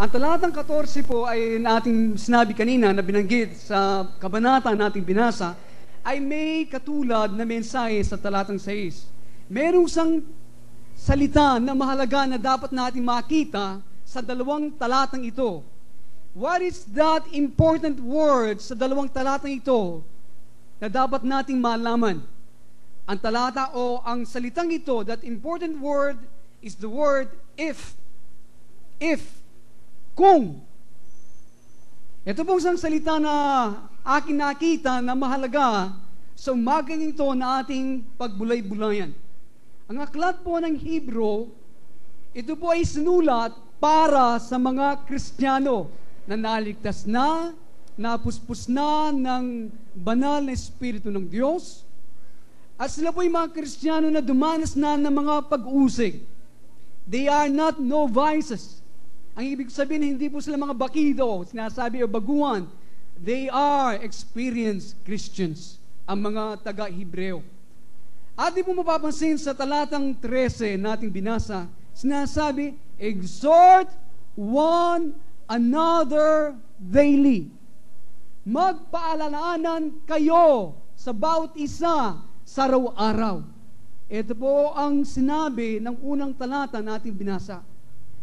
Ang talatang 14 po ay nating sinabi kanina na binanggit sa kabanata nating binasa ay may katulad na mensahe sa talatang 6. Merong isang salita na mahalaga na dapat nating makita sa dalawang talatang ito. What is that important word sa dalawang talatang ito na dapat nating malaman? Ang talata o ang salitang ito, that important word is the word if. If. Kung. Ito pong isang salita na aking nakita na mahalaga sa umagang ito na ating pagbulay-bulayan. Ang aklat po ng Hebrew, ito po ay sinulat para sa mga Kristiyano na naligtas na, napuspos na ng banal na Espiritu ng Diyos, at sila po ay mga Kristiyano na dumanas na ng mga pag-usig. They are not novices. Ang ibig sabihin, hindi po sila mga bakido, sinasabi o baguhan. They are experienced Christians, ang mga taga-Hebreo. At di po mapapansin sa talatang 13 nating binasa, sinasabi, exhort one another daily. Magpaalalahanan kayo sa bawat isa sa araw-araw. Ito po ang sinabi ng unang talata nating binasa.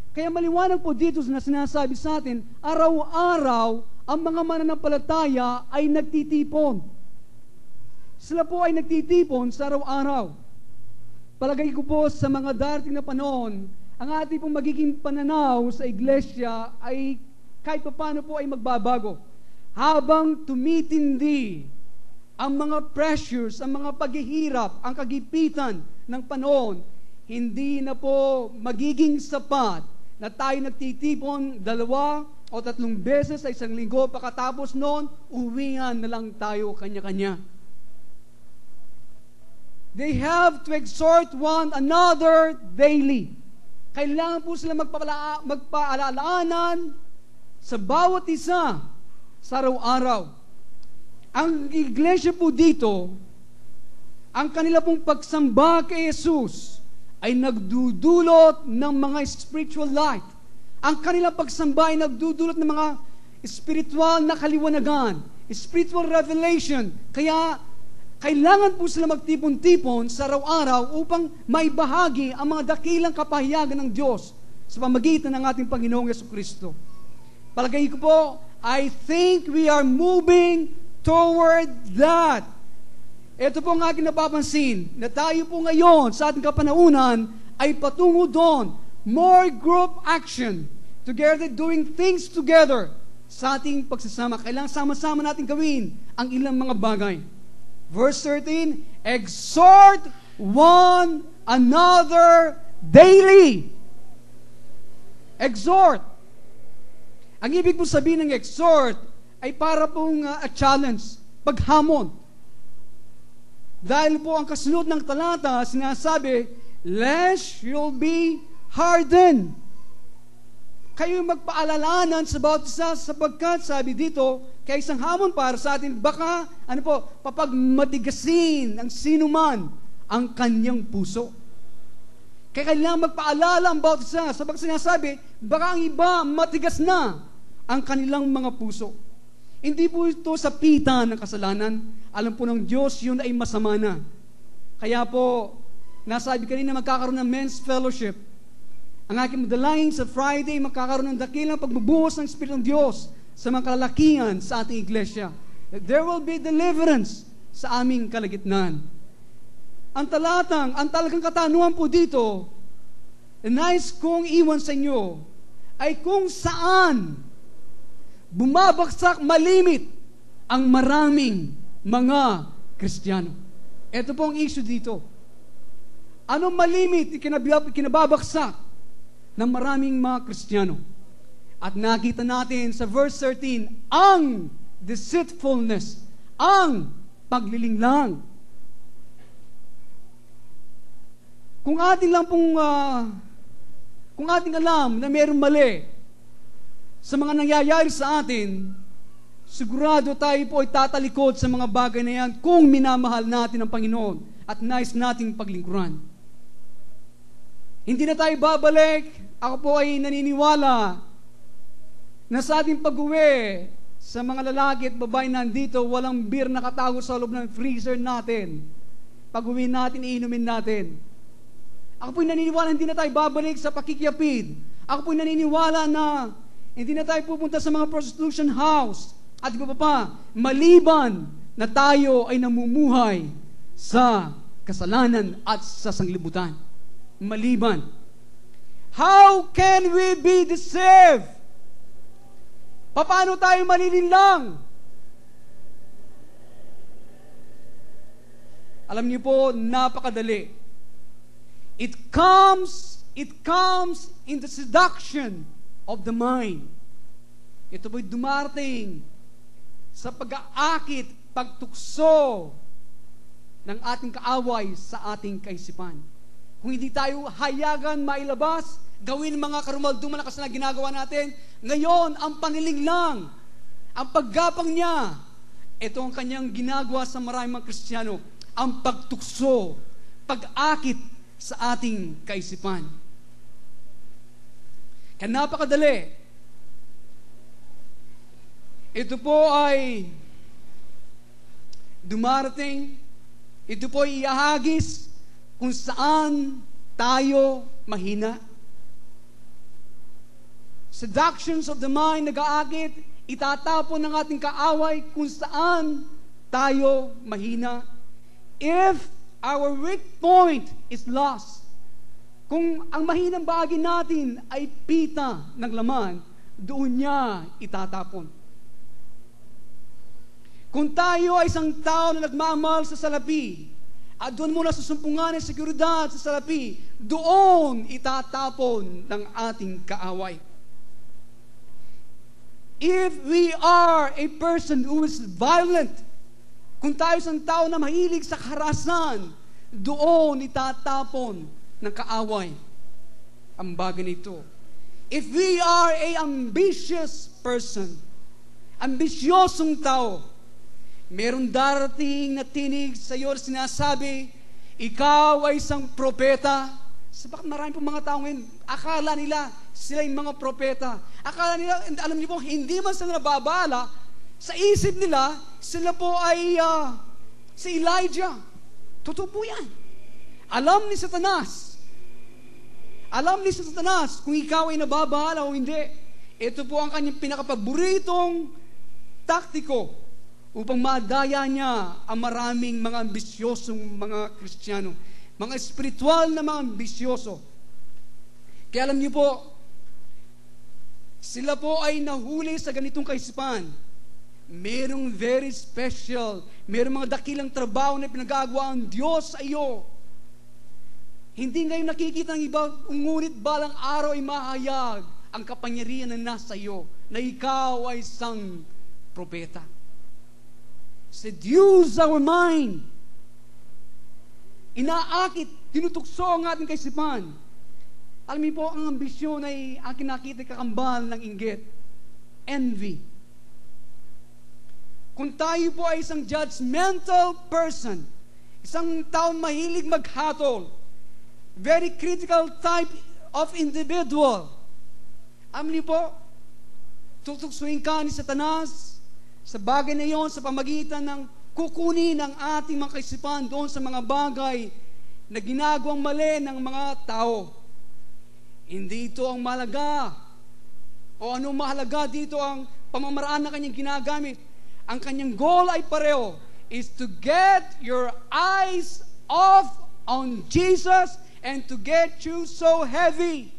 Kaya maliwanag po dito na sinasabi sa atin, araw-araw ang mga mananampalataya ay nagtitipon. Sila po ay nagtitipon sa araw-araw. Palagay ko po sa mga darating na panahon, ang ating pong magiging pananaw sa iglesia ay kahit paano po ay magbabago. Habang tumitindi ang mga pressures, ang mga paghihirap, ang kagipitan ng panahon, hindi na po magiging sapat na tayo nagtitipon 2 o 3 beses sa isang linggo, pagkatapos noon, uwian na lang tayo kanya-kanya. They have to exhort one another daily. Kailangan po sila magpaalalahanan sa bawat isa sa araw-araw. Ang iglesia po dito, ang kanila pong pagsamba kay Jesus ay nagdudulot ng mga spiritual light. Ang kanilang pagsamba ay nagdudulot ng mga spiritual na kaliwanagan, spiritual revelation. Kaya kailangan po sila magtipon-tipon sa araw-araw upang may bahagi ang mga dakilang kapahayagan ng Diyos sa pamagitan ng ating Panginoong Jesucristo. Palagay ko po, I think we are moving toward that. Ito po ang aking napapansin, na tayo po ngayon sa ating kapanahunan ay patungo doon. More group action, together doing things together sa ating pagsasama. Kailangan sama-sama natin gawin ang ilang mga bagay. Verse 13, exhort one another daily. Exhort. Ang ibig po sabihin ng exhort ay para pong a challenge, paghamon. Dahil po ang kasunod ng talata, sinasabi, lest you'll be hardened. Kayo magpaalalahanan sa bawat isa sapagkat, sabi dito, kaya isang hamon para sa atin, baka, papagmatigasin ng sinuman ang kanyang puso. Kaya kailangan magpaalala ang bawat isa sapagkat sinasabi, baka ang iba matigas na ang kanilang mga puso. Hindi po ito sapitan ng kasalanan. Alam po ng Diyos, yun ay masama na. Kaya po, nasabi kanina magkakaroon ng men's fellowship. Ang aking madalangin sa Friday, magkakaroon ng dakilang pagbubuhos ng Espiritu ng Diyos sa mga kalalakihan sa ating iglesia. There will be deliverance sa aming kalagitnaan. Ang talagang katanungan po dito, nais kong iwan sa inyo, ay kung saan bumabagsak malimit ang maraming mga Kristiyano. Ito po ang issue dito. Anong malimit kinababagsak ng maraming mga Kristiyano? At nakita natin sa verse 13, ang deceitfulness, ang paglilinglang. Kung ating alam na mayroong mali sa mga nangyayari sa atin, sigurado tayo po ay tatalikod sa mga bagay na yan kung minamahal natin ang Panginoon at nais nating paglingkuran. Hindi na tayo babalik. Ako po ay naniniwala na sa ating pag-uwi, sa mga lalaki at babae nandito, walang beer na katago sa loob ng freezer natin. Pag-uwi natin, iinumin natin. Ako po'y naniniwala hindi na tayo babalik sa pakikiapid. Ako po'y naniniwala na hindi na tayo pupunta sa mga prostitution house. At iba pa, maliban na tayo ay namumuhay sa kasalanan at sa sanglibutan. Maliban. How can we be deceived? Paano tayo malilinlang? Alam niyo po, napakadali. It comes in the seduction of the mind. Ito po'y dumarating sa pag-aakit, pagtukso ng ating kaaway sa ating kaisipan. Kung hindi tayo hayagan mailabas, gawin mga karumalduman na kasalanan ginagawa natin, ngayon, ang paniling lang, ang paggapang niya, ito ang kanyang ginagawa sa maraming mga Kristiyano, ang pagtukso, pag-akit sa ating kaisipan. Kaya napakadali. Ito po ay dumarating, ito po ay iahagis kung saan tayo mahina. Seductions of the mind, nag-aakit, itatapon ng ating kaaway kung saan tayo mahina. If our weak point is lost, kung ang mahinang bahagi natin ay pita ng laman, doon niya itatapon. Kung tayo ay isang tao na nagmamahal sa salapi, at doon muna sa sumpungan ng seguridad sa salapi, doon itatapon ng ating kaaway. If we are a person who is violent, kung tayo isang tao na mahilig sa karahasan, doon itatapon ng kaaway ang bagay nito. If we are a ambitious person, ambisyosong tao, meron darating na tinig sa iyo na sinasabi, ikaw ay isang propeta. Bakit marami pong mga tao ngayon, akala nila sila yung mga propeta. Akala nila, alam niyo po, hindi man sila nababala, sa isip nila, sila po ay si Elijah. Totoo po yan. Alam ni Satanas kung ikaw ay nababahala o hindi. Ito po ang kanyang pinakapaboritong taktiko upang madaya niya ang maraming mga ambisyosong mga Kristiyano, mga espiritual na mga ambisyoso. Kaya alam niyo po, sila po ay nahuli sa ganitong kaisipan. Merong very special, merong mga dakilang trabaho na pinagagawa ang Diyos sa iyo. Hindi ngayon nakikita ng iba, ngunit balang araw ay mahayag ang kapangyarihan na nasa iyo, na ikaw ay isang propeta. Seduce our mind. Inaakit, tinutukso ang ating kaisipan. Alam niyo po, ang ambisyon ay ang kinakita kakambal ng inggit. Envy. Kung tayo po ay isang judgmental person, isang taong mahilig maghatol, very critical type of individual, alam niyo po, tutuksuin ka ni Satanas sa bagay na iyon sa pamagitan ng kukunin ng ating mga kaisipan doon sa mga bagay na ginagawang mali ng mga tao. Hindi ito ang mahalaga o anong mahalaga dito ang pamamaraan na kanyang ginagamit. Ang kanyang goal ay pareho, is to get your eyes off on Jesus and to get you so heavy.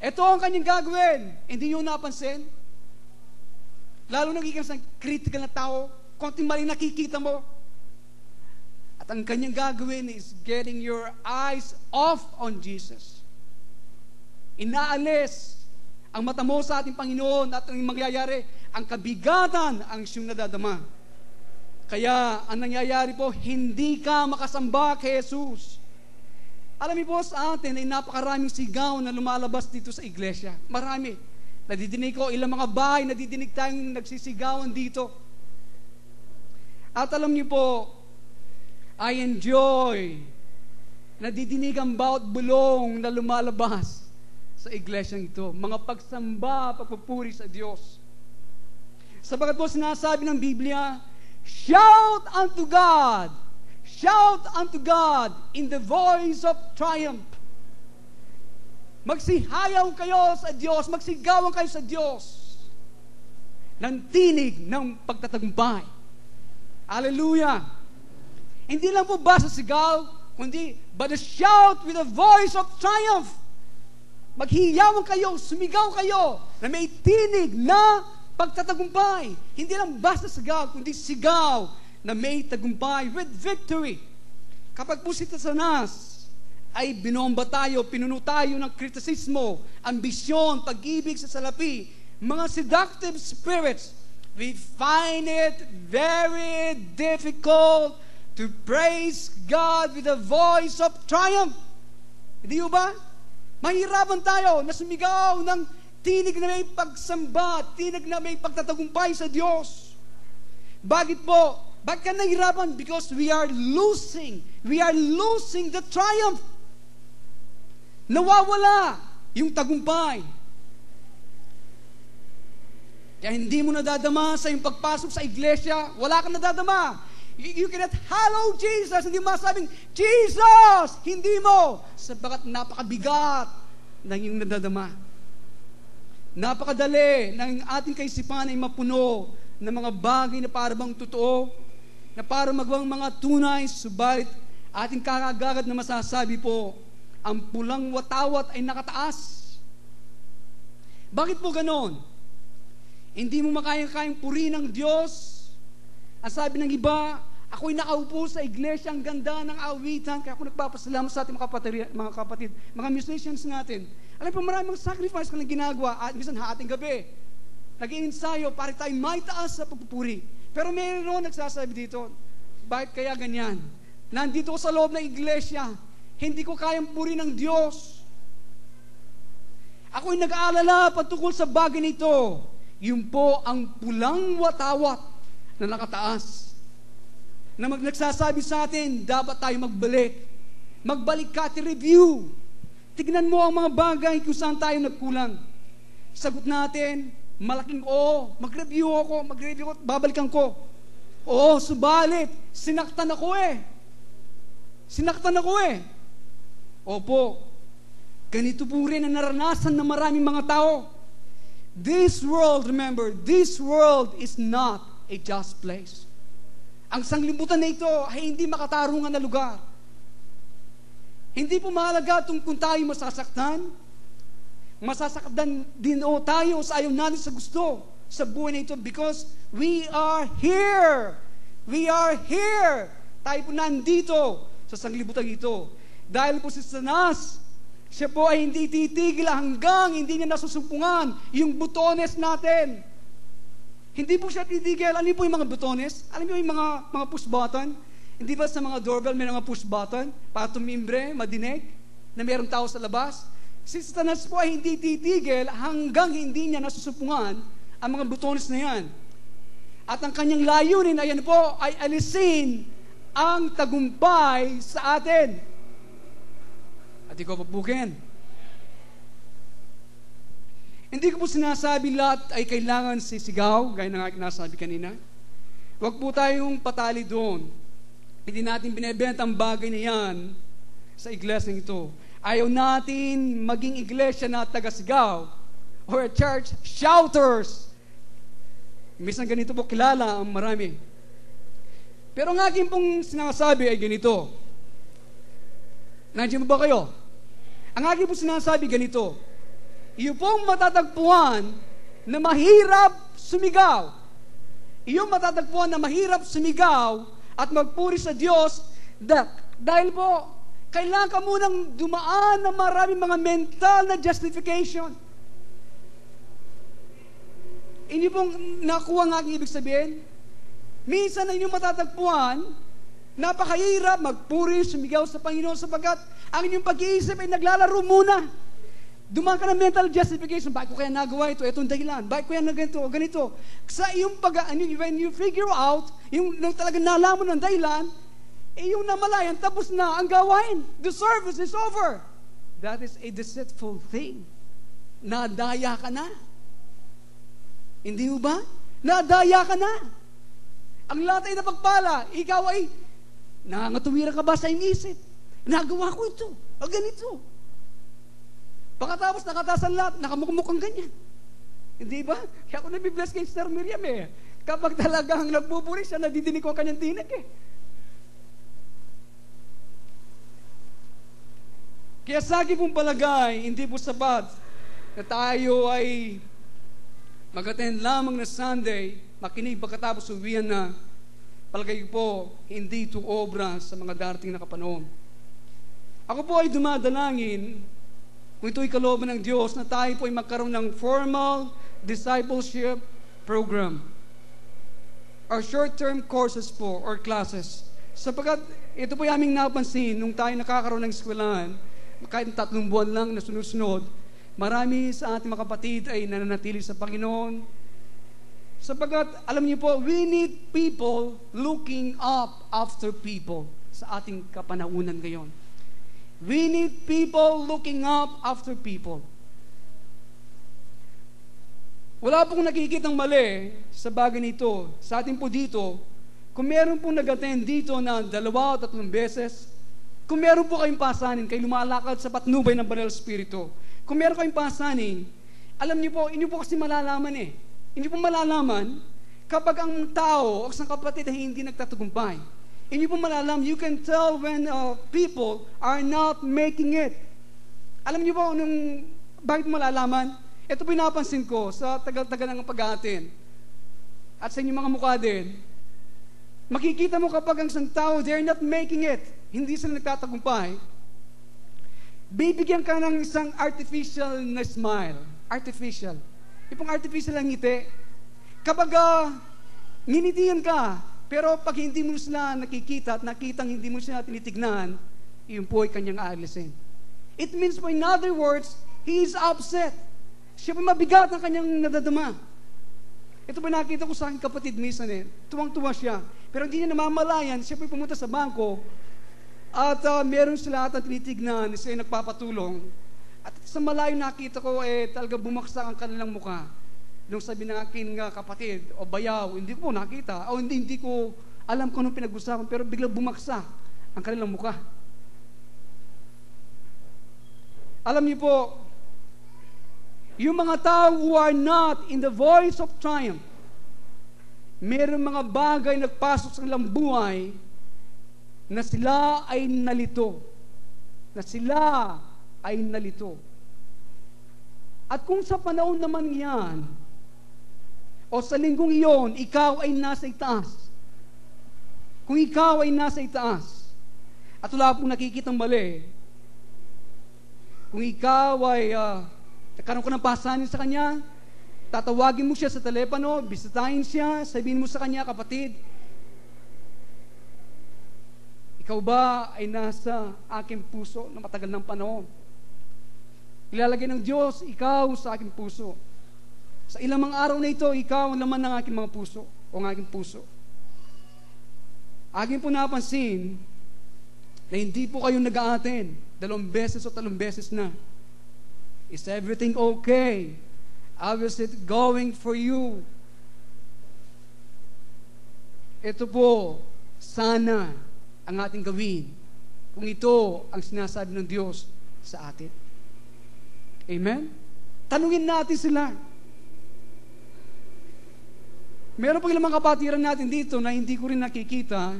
Ito ang kanyang gagawin. Hindi nyo napansin? Lalo nagiging isang critical na tao, konting mali nakikita mo. At ang kanyang gagawin is getting your eyes off on Jesus. Inaalis ang mata mo sa ating Panginoon at ang mangyayari, ang kabigatan ang siyong nadadama. Kaya ang nangyayari po, hindi ka makasamba kay Jesus. Alam niyo po sa atin ay napakaraming sigaw na lumalabas dito sa iglesia. Marami. Nadidinig ko, ilang mga bahay, nadidinig tayong nagsisigawan dito. At alam niyo po, I enjoy nadidinig ang bawat bulong na lumalabas sa iglesyang ito. Mga pagsamba, pagpupuri sa Diyos. Sabagat po sinasabi ng Biblia, shout unto God! Shout unto God in the voice of triumph. Magsihayaw kayo sa Diyos, magsigawan kayo sa Diyos ng tinig ng pagtatagumpay. Hallelujah! Hindi lang po basta sigaw, kundi but a shout with a voice of triumph. Maghiyawan kayo, sumigaw kayo na may tinig na pagtatagumpay. Hindi lang basta sigaw, kundi sigaw na may tagumpay with victory. Kapag po si Satanas ay binomba tayo, pinuno tayo ng kritisismo, ambisyon, pag-ibig sa salapi, mga seductive spirits, we find it very difficult to praise God with a voice of triumph. Hindi ba? Mahirapan tayo na sumigaw ng tinig na may pagsamba, tinig na may pagtatagumpay sa Diyos. Bakit po? Bakit ka nahirapan? Because we are losing the triumph. Nawawala yung tagumpay. Kaya hindi mo nadadama sa iyong pagpasok sa iglesia, wala kang nadadama. You cannot hallow Jesus. Hindi mo masabing, Jesus! Hindi mo. Sabagat napakabigat ng iyong nadadama. Napakadali ng ating kaisipan ay mapuno ng mga bagay na parang totoo, na parang magawang mga tunay, subalit ating kakagagad na masasabi po, ang pulang watawat ay nakataas. Bakit po ganon? Hindi mo makayang purihin ng Diyos. Ang sabi ng iba, ako'y nakaupo sa iglesia, ang ganda ng awitan, kaya ako nagpapasalamat sa ating mga kapatid, mga musicians natin. Alam po, maraming sacrifice kanilang ginagawa, at minsan hating gabi. Nag-iinsayo para tayo may taas sa pagpupuri. Pero mayroon nagsasabi dito, bakit kaya ganyan? Nandito ko sa loob ng iglesia, hindi ko kayang puri ng Diyos. Ako'y nag-aalala patungkol sa bagay nito. Yun po ang pulang watawat na nakataas. Na nagsasabi sa atin, dapat tayo magbalik. Magbalik ka, review. Tignan mo ang mga bagay kung saan tayo nagkulang. Sagot natin, malaking oo. Mag-review ako, babalikan ko. Oo, subalit, sinaktan ako eh. Opo, ganito po rin ang naranasan ng maraming mga tao. This world, remember, this world is not a just place. Ang sanglibutan na ito ay hindi makatarungan na lugar. Hindi po mahalaga kung tayo masasaktan. Masasaktan din tayo sa ayaw natin sa gusto sa buhay na ito because we are here. We are here. Tayo po nandito sa sanglibutan ito. Dahil po si Satanas, siya po ay hindi titigil hanggang hindi niya nasusumpungan yung butones natin. Hindi po siya titigil. Ano po yung mga butones? Alam niyo yung mga push button? Hindi ba sa mga doorbell may mga push button para tumimbre, madinig, na mayroong tao sa labas? Si Satanas po ay hindi titigil hanggang hindi niya nasusumpungan ang mga butones na yan. At ang kanyang layunin ay ano po, ay alisin ang tagumpay sa atin. At ikaw papukin. Hindi ko po sinasabi lahat ay kailangan sisigaw, gaya ng aking nasabi kanina. Huwag po tayong patali doon. Hindi natin binibenta ang bagay na yan sa iglesia ito. Ayaw natin maging iglesia na taga-sigaw or a church shouters. Minsan ganito po kilala ang marami. Pero ang aking pong sinasabi ay ganito. Nandiyan mo ba kayo? Ang aking pong sinasabi ganito. Iyo pong matatagpuan na mahirap sumigaw. Iyo matatagpuan na mahirap sumigaw at magpuri sa Diyos dahil po kailangan ka munang dumaan ng maraming mga mental na justification. Inyo pong nakuha ang aking ibig sabihin? Minsan na inyong matatagpuan, napakahirap magpuri, sumigaw sa Panginoon sapagkat ang inyong pag-iisip ay naglalaro muna. Dumaan ka ng mental justification. Bakit ko kaya nagawa ito? Itong dahilan. Bakit ko kaya ganito? Sa iyong when you figure out, yung talagang nalaman ng dahilan, yung namalayan, tapos na ang gawain. The service is over. That is a deceitful thing. nadaya ka na. Hindi mo ba? Nadaya ka na. Ang lahat ay napagpala. Ikaw ay nangatuwiran ka ba sa inisip? Nagawa ko ito. O ganito. Pagkatapos nakataas ang lahat, nakamukmuk ang ganyan. Hindi ba? Kaya ako nabibless kay Sister Miriam eh. Kapag talagang nagbuburi siya, nadidinig ko ang kanyang tinig eh. Kaya sa akin pong palagay, hindi po sapat na tayo ay mag-attend lamang na Sunday, makinig pagkatapos uwian na. Palagay po, hindi ito obra sa mga darating na kapanahon. Ako po ay dumadalangin, kung ito'y kalooban ng Diyos, na tayo po ay magkaroon ng formal discipleship program or short-term courses po or classes. Sapagkat ito po yung aming napansin nung tayo nakakaroon ng eskwelahan, kahit 3 buwan lang na sunod-sunod, marami sa ating mga kapatid ay nananatili sa Panginoon. Sapagkat, alam niyo po, we need people looking up after people sa ating kapanahunan ngayon. We need people looking up after people. Wala pong nakikitang mali sa bagay nito. Sa atin po dito, kung meron pong nag-attend dito na 2 o 3 beses, kung meron po kayong pasanin, kayo lumalakad sa patnubay ng Banal Espiritu, kung meron kayong pasanin, alam niyo po, inyo po kasi malalaman eh. Inyo po malalaman kapag ang tao o isang kapatid ay hindi nagtatagumpay. Inyo po malalaman, you can tell when people are not making it. Alam niyo po, bakit malalaman? Ito po napansin ko sa tagal-tagal ng pag-aatin. At sa inyong mga mukha din, makikita mo kapag ang isang tao, they're not making it. Hindi sila nagtatagumpay. Bibigyan ka ng isang artificial na smile. Artificial. Yung artificial ang ngiti. Kapag nginitian ka, pero pag hindi mo sila nakikita at nakitang hindi mo sila tinitignan, yun po ay kanyang aalisin. It means po, in other words, he is upset. Siya po mabigat ang kanyang nadadama. Ito po nakita ko sa aking kapatid minsan eh. Tuwang-tuwa siya. Pero hindi niya namamalayan, siya po pumunta sa bangko at meron sila at tinitignan, siya ay nagpapatulong. At sa malayo nakita ko talaga bumaksak ang kanilang mukha. Nung sabi ng aking kapatid, o bayaw, hindi ko po nakita, o hindi ko alam kung anong pinag-usapan, pero biglang bumaksak ang kanilang mukha. Alam niyo po, yung mga tao who are not in the voice of triumph, meron mga bagay nagpasok sa kanilang buhay na sila ay nalito. Na sila ay nalito. At kung sa panahon naman yan, o sa linggong iyon, ikaw ay nasa itaas. Kung ikaw ay nasa itaas, at wala pong nakikitang mali, kung ikaw ay nagkaroon ka ng pasanin sa kanya, tatawagin mo siya sa telepono, bisitahin siya, sabihin mo sa kanya, kapatid, ikaw ba ay nasa aking puso na matagal ng panahon? Ilalagay ng Diyos, ikaw sa aking puso. Sa ilang mga araw na ito, ikaw ang laman ng aking mga puso o ng aking puso. Aking po napansin na hindi po kayo nag-a-attend 2 beses o 3 beses na. Is everything okay? How is it going for you? Ito po, sana ang ating gawin kung ito ang sinasabi ng Diyos sa atin. Amen? Tanungin natin sila. Meron pang ilang mga kapatiran natin dito na hindi ko rin nakikita.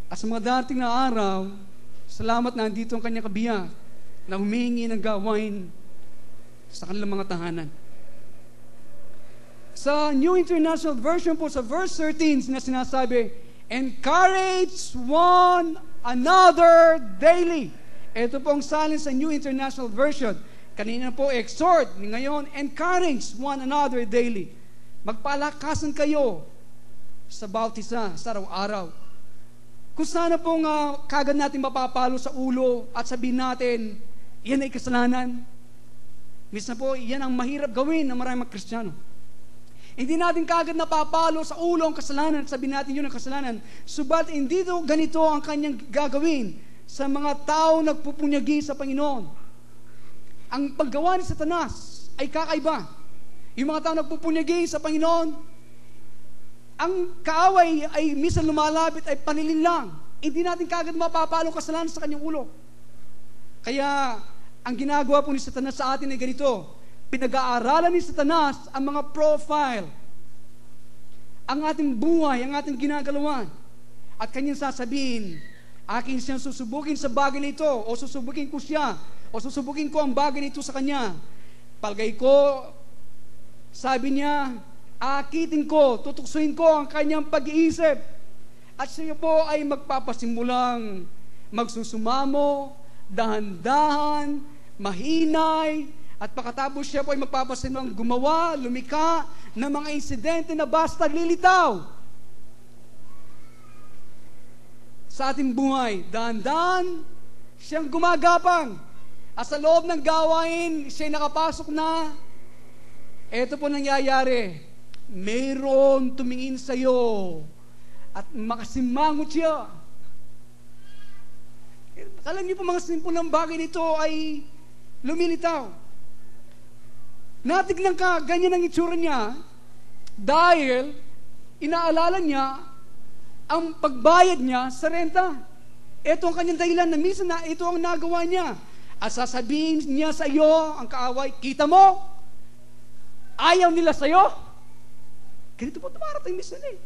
At sa mga dating na araw, salamat na andito ang kanyang kabiyak na humingi ng gawain sa kanilang mga tahanan. Sa New International Version po, sa verse 13 na sinasabi, encourage one another daily. Ito pong salin sa New International Version. Kanina po, exhort. Ngayon, encourage one another daily. Magpalakasan kayo sa bawat isa, sa araw-araw. Kung sana pong kagad natin mapapalo sa ulo at sabihin natin, yan ay kasalanan. Minsan po, yan ang mahirap gawin ng maraming mga Kristiyano. Hindi natin kagad napapalo sa ulo ang kasalanan at sabihin natin yun ang kasalanan. Subalit hindi ganito ang kanyang gagawin sa mga tao nagpupunyagi sa Panginoon. ang paggawa ni Satanas ay kakaiba. Yung mga tao nagpupunyagi sa Panginoon, ang kaaway ay minsan lumalapit ay panilin lang. Hindi natin kagad mapapalo kasalanan sa kanyang ulo. Kaya, ang ginagawa po ni Satanas sa atin ay ganito. Pinag-aaralan ni Satanas ang mga profile, ang ating buhay, ang ating ginagalawan. At kanyang sasabihin, akin siyang susubukin sa bagay na ito, o susubukin ko siya, o susubukin ko ang bagay na ito sa kanya. Palagay ko, sabi niya, akitin ko, tutuksuin ko ang kanyang pag-iisip. At siya po ay magpapasimulang magsusumamo, dahan-dahan, mahinay, at pagkatapos siya po ay magpapasimulang gumawa, lumika ng mga insidente na basta lilitaw sa ating buhay. Dahan-dahan, siyang gumagapang. At sa loob ng gawain, siya'y nakapasok na. Ito po nangyayari. Mayroon tumingin sa iyo at makasimangot siya. Alam niyo po, mga simpulang bagay nito ay lumilitaw. Natignan ka, ganyan ang itsura niya dahil inaalala niya ang pagbayad niya sa renta. Ito ang kanyang dahilan na minsan na ito ang nagawa niya. At sasabihin niya sa iyo, ang kaaway, kita mo? Ayaw nila sa iyo? Ganito po tumarating minsan eh.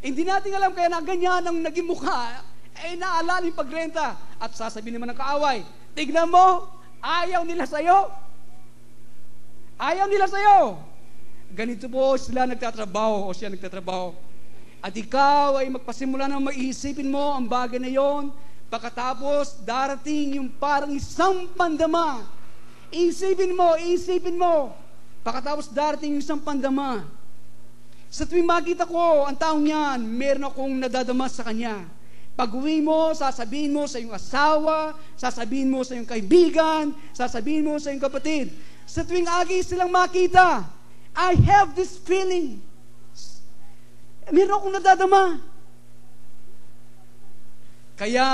Hindi natin alam kaya na ganyan ang naging mukha, eh naalala yung pagrenta. At sasabihin naman ng kaaway, tignan mo, ayaw nila sa iyo. Ayaw nila sa iyo. Ganito po sila nagtatrabaho o siya nagtatrabaho. At ikaw ay magpasimula na maiisipin mo ang bagay na yon. Pagkatapos, darating yung parang isang pandama. Isipin mo. Pagkatapos, darating yung isang pandama. Sa tuwing makita ko ang taong yan, meron akong nadadama sa kanya. Pag-uwi mo, sasabihin mo sa iyong asawa, sasabihin mo sa iyong kaibigan, sasabihin mo sa iyong kapatid. Sa tuwing agi silang makita, I have this feeling. Meron akong nadadama. Kaya,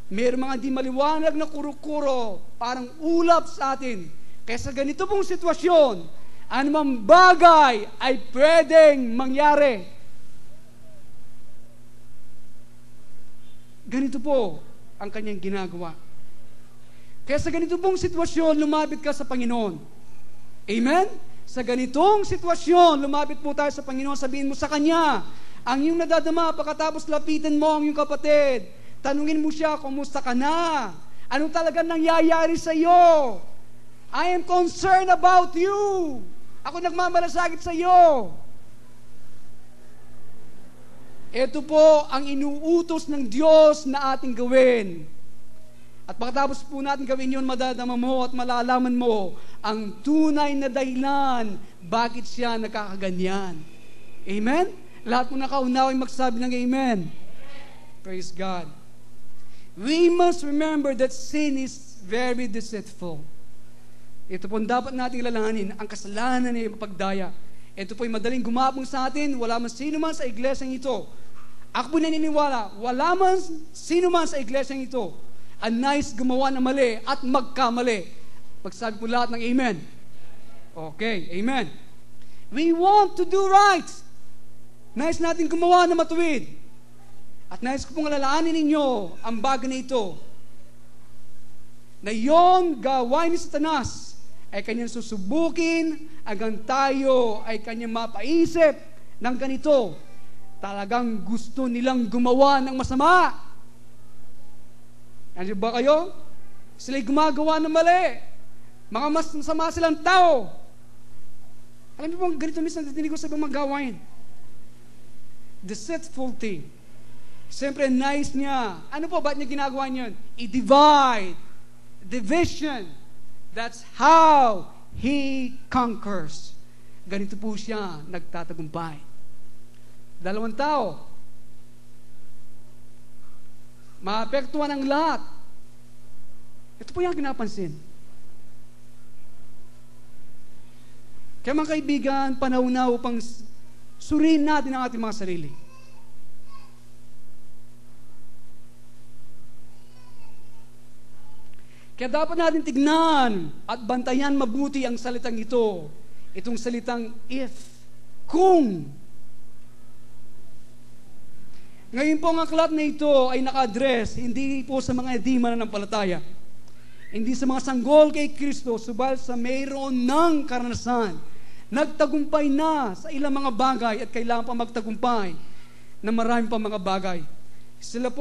mayroong mga di maliwanag na kuro-kuro, parang ulap sa atin. Kaya sa ganito pong sitwasyon, anumang bagay ay pwedeng mangyari. Ganito po ang kanyang ginagawa. Kaya sa ganito pong sitwasyon, lumapit ka sa Panginoon. Amen? Sa ganitong sitwasyon, lumapit po tayo sa Panginoon, sabihin mo sa Kanya, ang iyong nadadama, pagkatapos lapitin mo ang iyong kapatid. Tanungin mo siya, kumusta ka na? Anong talaga nangyayari sa iyo? I am concerned about you. Ako nagmamalasakit sa iyo. Ito po ang inuutos ng Diyos na ating gawin. At pagkatapos po natin gawin yun, madadama mo at malalaman mo ang tunay na dahilan bakit siya nakakaganyan. Amen? Lahat mo nakaunaw ay magsabi ng amen. Praise God. We must remember that sin is very deceitful. Ito po dapat nating lalahanin, ang kasalanan ay mapagdaya. Ito po ay madaling gumapong sa atin, wala man sino man sa iglesyang ito. Ako po naniniwala, wala man sino man sa iglesyang ito ang nais gumawa ng mali at magkamali. Pagsabi po lahat ng amen. Okay, amen. We want to do right. Nais natin gumawa ng matuwid. At nais ko pong alalahanin ninyo ang bagay na ito, na yung gawain ni Satanas ay kanyang susubukin hanggang tayo ay kanyang mapaisip ng ganito. Talagang gusto nilang gumawa ng masama. Ano ba kayo? Sila'y gumagawa ng mali. Mga masama silang tao. Alam niyo po, ganito minsan natinig ko sa ibang mga gawain. Deceitful thing. Siyempre, nice niya. Ano po, ba't niya ginagawa niyan? I-divide. Division. That's how he conquers. Ganito po siya nagtatagumpay. Dalawang tao. Maapektuhan ang lahat. Ito po yung pinapansin. Kaya mga kaibigan, panahon na upang suriin natin ang ating mga sarili. Kaya dapat natin tignan at bantayan mabuti ang salitang ito. Itong salitang if, kung. Ngayon po ang aklat na ito ay naka-address hindi po sa mga di mananampalataya, hindi sa mga sanggol kay Kristo, subalit sa mayroon ng karanasan, nagtagumpay na sa ilang mga bagay at kailangan pa magtagumpay na marami pa mga bagay. Sila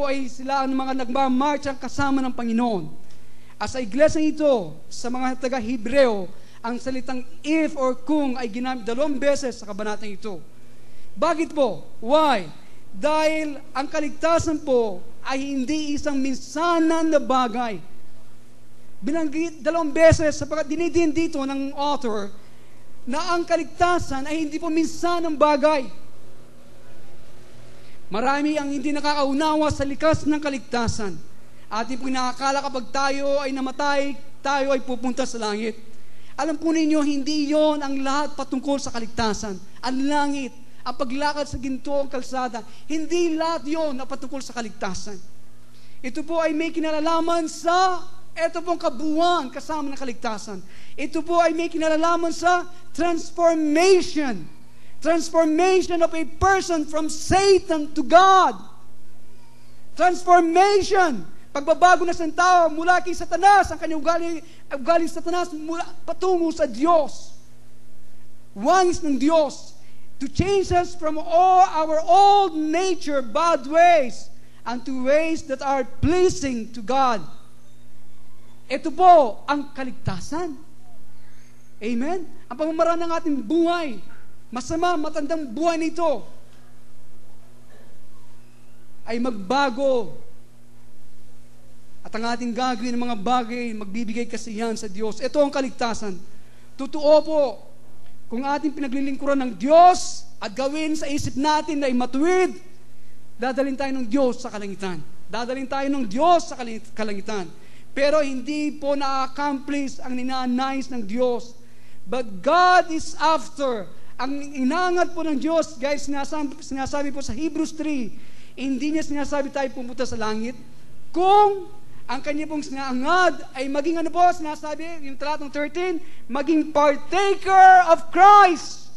ang mga nagmamarcha kasama ng Panginoon. As sa iglesia ito, sa mga taga-Hebreo, ang salitang if or kung ay ginamit 2 beses sa kabanatang ito. Bakit po? Why? Dahil ang kaligtasan po ay hindi isang minsanan na bagay. Binanggit 2 beses sapagkat dinidin dito ng author na ang kaligtasan ay hindi po minsanang bagay. Marami ang hindi nakakaunawa sa likas ng kaligtasan. Ating po nakakala kapag tayo ay namatay, tayo ay pupunta sa langit. Alam po ninyo, hindi yon ang lahat patungkol sa kaligtasan. Ang langit, ang paglakad sa gintoong kalsada, hindi lahat yon na patungkol sa kaligtasan. Ito po ay may kinalalaman sa ito pong kabuuan kasama ng kaligtasan. Ito po ay may kinalalaman sa transformation. Transformation of a person from Satan to God. Transformation. Pagbabago na sa tao mula kay Satanas, ang kanyang ugaling Satanas mula patungo sa Diyos. Wangis ng Diyos. To change us from all our old nature, bad ways, and to ways that are pleasing to God. Ito po ang kaligtasan. Amen? Ang pamamaraan ng ating buhay, masama, matandang buhay nito, ay magbago. At ang ating gagawin ng mga bagay, magbibigay kasiyahan sa Diyos. Ito ang kaligtasan. Totoo po, kung ating pinaglilingkuran ng Diyos at gawin sa isip natin na ay matuwid, dadalhin tayo ng Diyos sa kalangitan. Dadalhin tayo ng Diyos sa kalangitan. Pero hindi po na-accomplish ang ninanais ng Diyos. But God is after. Ang inangat po ng Diyos, guys, sinasabi po sa Hebrews 3, hindi niya sinasabi tayo pumunta sa langit. Kung ang kanya pong sinangad ay maging ano po, sinasabi, yung talatang 13, maging partaker of Christ.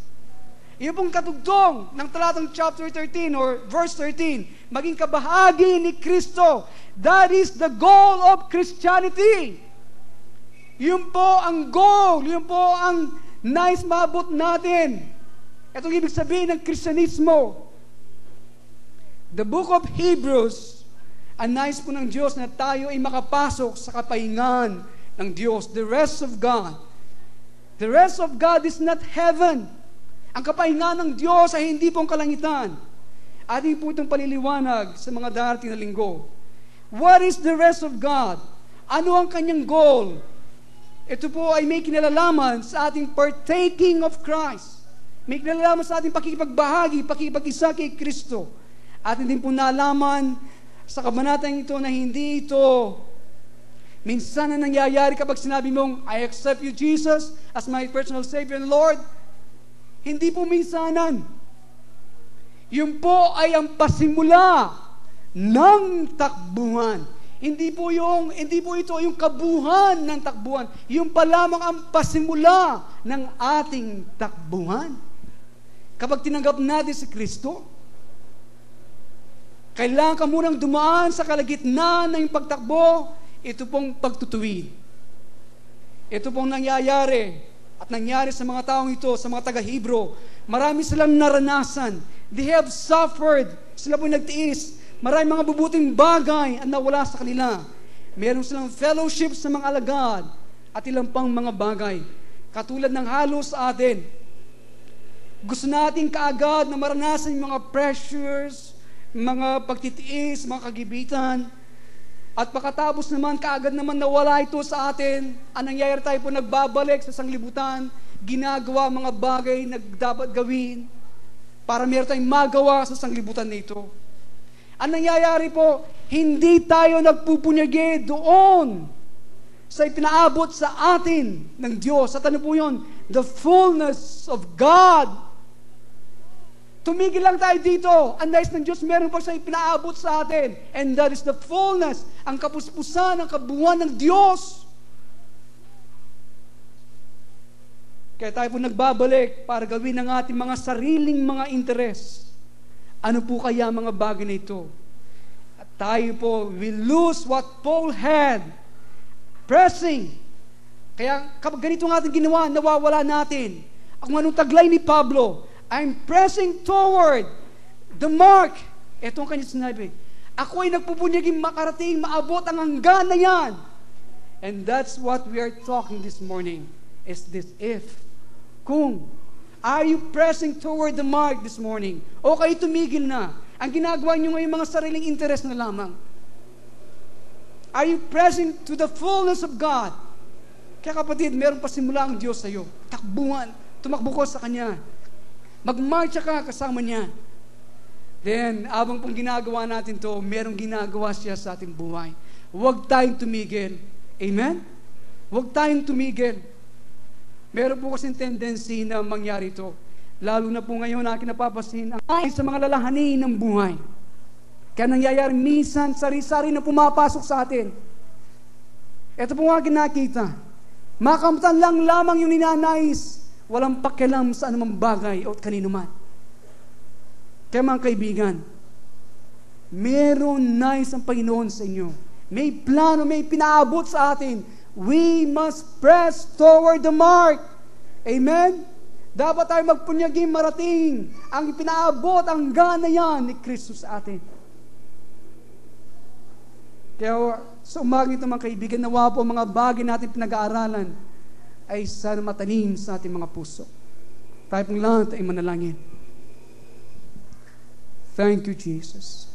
Yung pong katugtong ng talatang chapter 13 or verse 13, maging kabahagi ni Kristo. That is the goal of Christianity. Yun po ang goal, yun po ang nais maabot natin. Itong ibig sabihin ng Kristyanismo. The book of Hebrews, ang nais po ng Diyos na tayo ay makapasok sa kapahingan ng Diyos. The rest of God. The rest of God is not heaven. Ang kapahingan ng Diyos ay hindi pong kalangitan. Ating po itong paliliwanag sa mga darating na linggo. What is the rest of God? Ano ang kanyang goal? Ito po ay may kinalalaman sa ating partaking of Christ. May kinalalaman sa ating pakikipagbahagi, pakikipag-isa kay Kristo. Atin din po nalaman sa kabanatang ito na hindi ito minsan na nangyayari kapag sinabi mong, I accept you, Jesus, as my personal Savior and Lord. Hindi po minsanan. Yun po ay ang pasimula ng takbuhan. Hindi po ito yung kabuhan ng takbuhan. Yung pa lamang ang pasimula ng ating takbuhan. Kapag tinanggap natin si Kristo, kailangan ka munang dumaan sa kalagitnaan ng pagtakbo, ito pong pagtutuwid. Ito pong nangyayari at nangyari sa mga taong ito, sa mga taga-Hebro. Marami silang naranasan. They have suffered. Sila po nagtiis. Maraming mga bubuting bagay ang nawala sa kanila. Meron silang fellowship sa mga alagad at ilang pang mga bagay. Katulad ng halos sa atin. Gusto natin kaagad na maranasan yung mga pressures, mga pagtitiis, mga kagibitan. At pagkatapos naman, kaagad naman nawala ito sa atin. Ang nangyayari tayo po, nagbabalik sa sanglibutan, ginagawa mga bagay na dapat gawin para meron tayong magawa sa sanglibutan na ito. Ang nangyayari po, hindi tayo nagpupunyagi doon sa ipinaabot sa atin ng Diyos. At ano po yun? The fullness of God. Tumigil lang tayo dito. Ang nais ng Diyos, meron pa sa ipinaabot sa atin. And that is the fullness, ang kapuspusan, ang kabuuan ng Diyos. Kaya tayo po nagbabalik para gawin ang ating mga sariling mga interes. Ano po kaya mga bagay na ito? At tayo po will lose what Paul had. Pressing. Kaya kapag ganito ang ating ginawa, nawawala natin. Ang anong taglay ni Pablo, I'm pressing toward the mark. Ito ang kanya sinabi. Ako ay nagpupunyaging makarating, maabot ang hanggan na yan. And that's what we are talking this morning. Is this if. Kung. Are you pressing toward the mark this morning? O kayo tumigil na? Ang ginagawa nyo ngayon mga sariling interest na lamang. Are you pressing to the fullness of God? Kaya kapatid, meron pa simula ang Diyos sa iyo. Takbuhan. Tumakbo ko sa Kanya. Magmarcha ka kasama Niya. Then, abang pong ginagawa natin to, merong ginagawa siya sa ating buhay. Huwag tayong tumigil. Amen? Huwag tayong tumigil. Meron po kasing tendency na mangyari ito. Lalo na po ngayon na kinapapasin ang sa mga lalahanin ng buhay. Kaya nangyayari minsan, sari-sari na pumapasok sa atin. Ito po nga kinakita. Makamtan lang lamang yung ninanais. Walang pakialam sa anumang bagay o kanino man. Kaya mga kaibigan, meron nais ang Panginoon sa inyo. May plano, may pinaabot sa atin. We must press toward the mark. Amen? Dapat tayo magpunyaging marating ang pinaabot, ang gana yan ni Kristo sa atin. Kaya sa umaga ito mga kaibigan, nawa po mga bagay natin pinag-aaralan ay sana matanim sa ating mga puso. Tayo pong lahat ay manalangin. Thank you, Jesus.